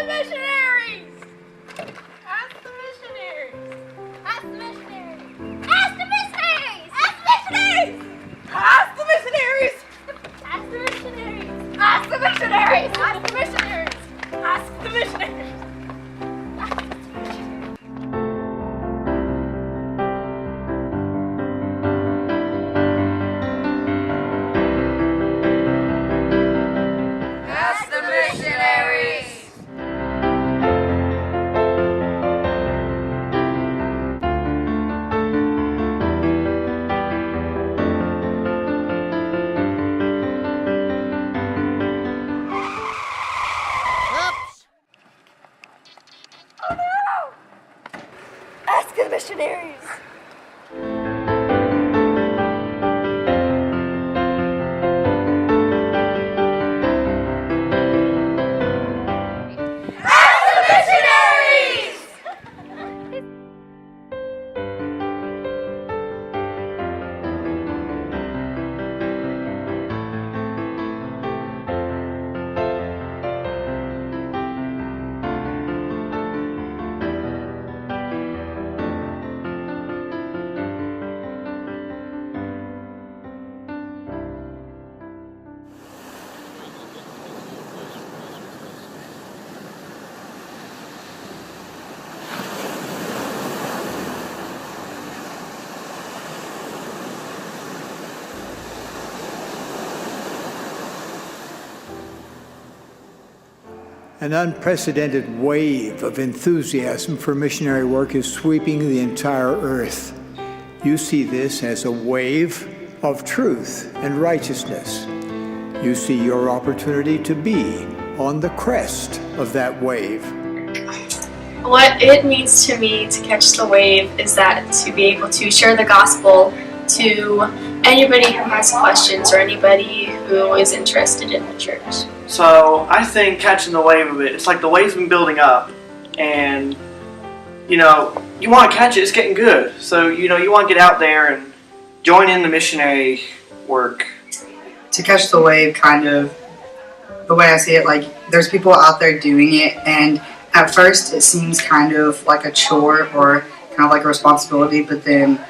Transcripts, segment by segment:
missionaries! Ask the missionaries! Ask the missionaries! Ask the missionaries! Ask the missionaries! Ask the missionaries! Ask the missionaries! Ask the missionaries! Ask the missionaries! Ask the missionaries! Oh no! Ask the missionaries! An unprecedented wave of enthusiasm for missionary work is sweeping the entire earth. You see this as a wave of truth and righteousness. You see your opportunity to be on the crest of that wave. What it means to me to catch the wave is that to be able to share the gospel to anybody who has questions or anybody who is interested in the church. So I think catching the wave of it, it's like the wave's been building up, and you know, you want to catch it, it's getting good. So you want to get out there and join in the missionary work. To catch the wave, kind of the way I see it, like there's people out there doing it, and at first it seems kind of like a chore or kind of like a responsibility, but then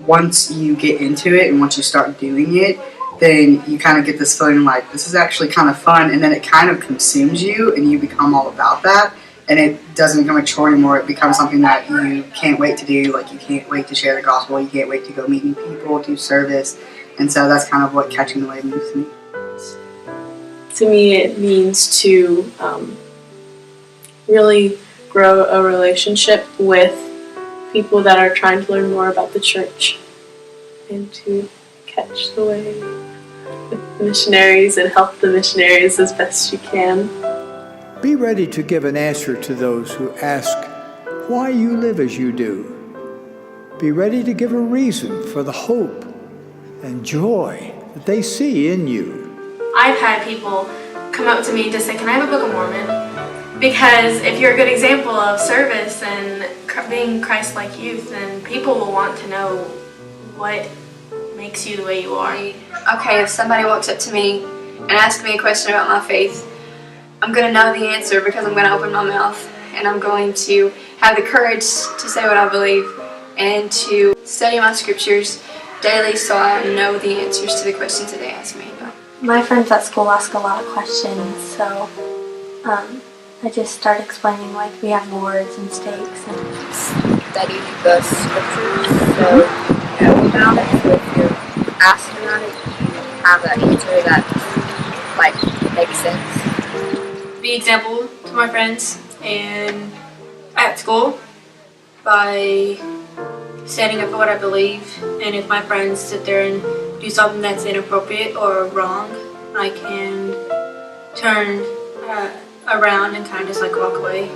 once you get into it and once you start doing it, then you kind of get this feeling like this is actually kind of fun, and then it kind of consumes you and you become all about that, and it doesn't become a chore anymore. It becomes something that you can't wait to do. Like you can't wait to share the gospel, you can't wait to go meet new people, do service, and so that's kind of what catching the wave means to me. To me, it means to really grow a relationship with people that are trying to learn more about the church, and to catch the wave with the missionaries and help the missionaries as best you can. Be ready to give an answer to those who ask why you live as you do. Be ready to give a reason for the hope and joy that they see in you. I've had people come up to me to say, "Can I have a Book of Mormon?" Because if you're a good example of service and being Christ-like youth, then people will want to know what makes you the way you are. Okay, if somebody walks up to me and asks me a question about my faith, I'm going to know the answer because I'm going to open my mouth, and I'm going to have the courage to say what I believe and to study my scriptures daily so I know the answers to the questions that they ask me. My friends at school ask a lot of questions, so I just start explaining, like, we have boards and stakes and study the scriptures, so you know about it. So if you're asked about it, you have that answer that makes sense. Be example to my friends and at school by standing up for what I believe, and if my friends sit there and do something that's inappropriate or wrong, I can turn around and kind of just walk away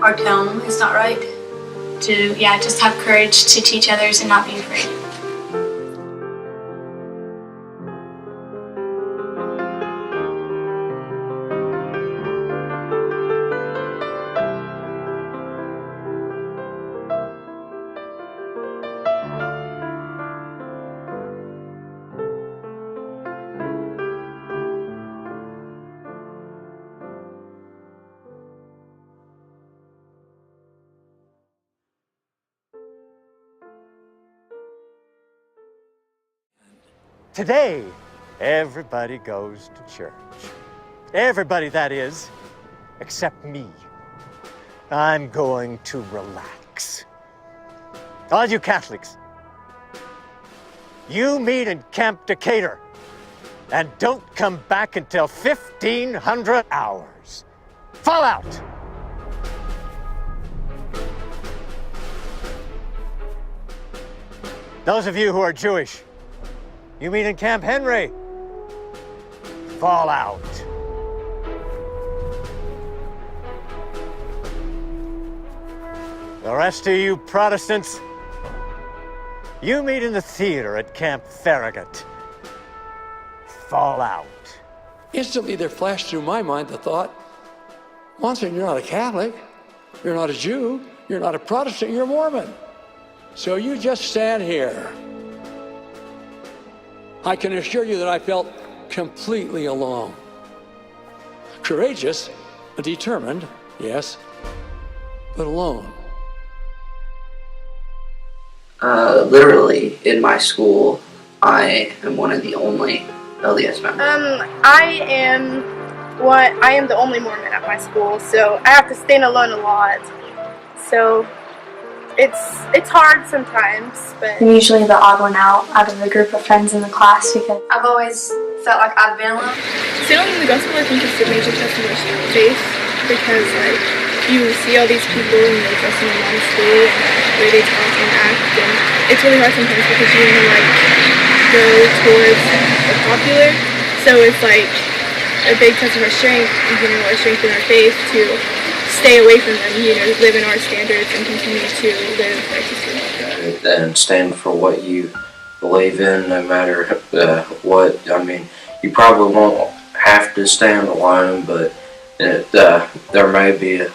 or tell them it's not right. To just have courage to teach others and not be afraid. Today, everybody goes to church. Everybody, that is, except me. I'm going to relax. All you Catholics, you meet in Camp Decatur and don't come back until 1500 hours. Fall out! Those of you who are Jewish, you meet in Camp Henry. Fall out. The rest of you Protestants, you meet in the theater at Camp Farragut. Fall out. Instantly there flashed through my mind the thought, Monsignor, you're not a Catholic, you're not a Jew, you're not a Protestant, you're a Mormon. So you just stand here. I can assure you that I felt completely alone. Courageous, determined, yes, but alone. Literally, in my school, I am one of the only LDS members. I am the only Mormon at my school, so I have to stand alone a lot. So it's hard sometimes, but I'm usually the odd one out of the group of friends in the class because I've always felt like I've been alone. Standing in the gospel, I think, is the major test of our faith because, like, you see all these people and they dress in a modesty and the way they talk and act, and it's really hard sometimes because you want to, like, go towards the popular. So it's like a big test of our strength, our strength in our faith to stay away from them, live in our standards and continue to live righteously. And stand for what you believe in, no matter what. I mean, you probably won't have to stand alone, but there may be a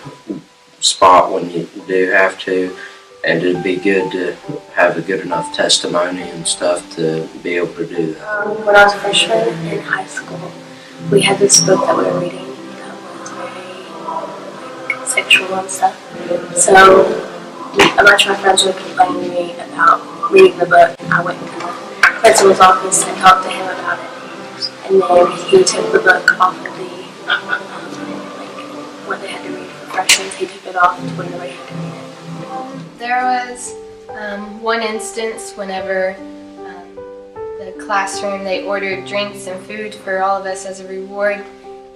spot when you do have to, and it'd be good to have a good enough testimony and stuff to be able to do that. when I was a freshman in high school, we had this book that we were reading that was very sexual and stuff. So a bunch of my friends were complaining to me about reading the book. I went to the principal's office and talked to him about it. And then he took the book off of the, what they had to read for freshmen. He took it off to where nobody had to read it. There was one instance whenever the classroom, they ordered drinks and food for all of us as a reward,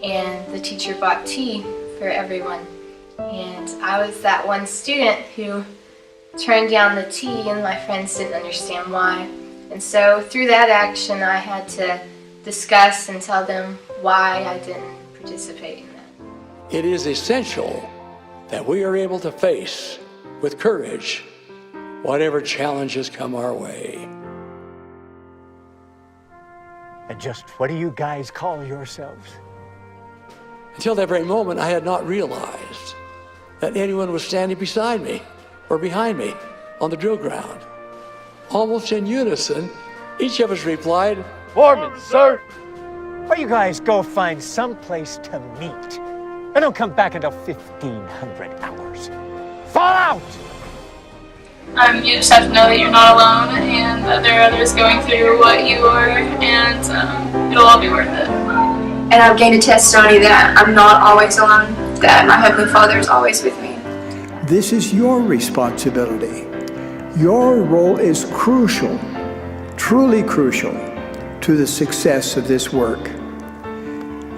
and the teacher bought tea for everyone. And I was that one student who turned down the tea, and my friends didn't understand why. And so through that action, I had to discuss and tell them why I didn't participate in that. It is essential that we are able to face with courage whatever challenges come our way. And just what do you guys call yourselves? Until that very moment, I had not realized that anyone was standing beside me or behind me on the drill ground. Almost in unison, each of us replied, Mormons, sir! Why you guys go find some place to meet and don't come back until 1500 hours. Fall out! You just have to know that you're not alone and that there are others going through what you are, and it'll all be worth it. And I've gained a testimony that I'm not always alone, that my Heavenly Father is always with me. This is your responsibility. Your role is crucial, truly crucial, to the success of this work.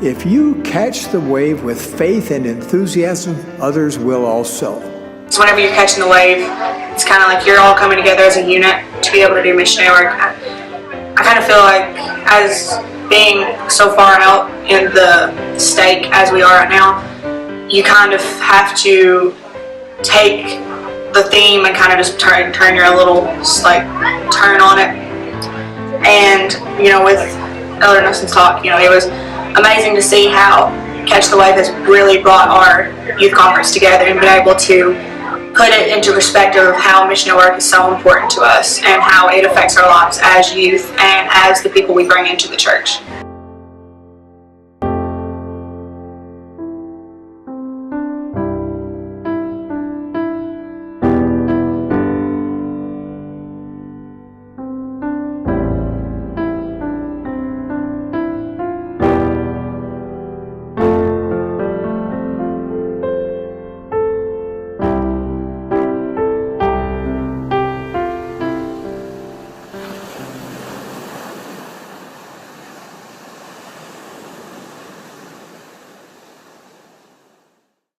If you catch the wave with faith and enthusiasm, others will also. So whenever you're catching the wave, it's kind of like you're all coming together as a unit to be able to do missionary work. I kind of feel like, as being so far out in the stake as we are right now, you kind of have to take the theme and kind of just turn your little, like, turn on it. And, with Elder Nelson's talk, it was amazing to see how Catch the Wave has really brought our youth conference together and been able to put it into perspective of how missionary work is so important to us and how it affects our lives as youth and as the people we bring into the church.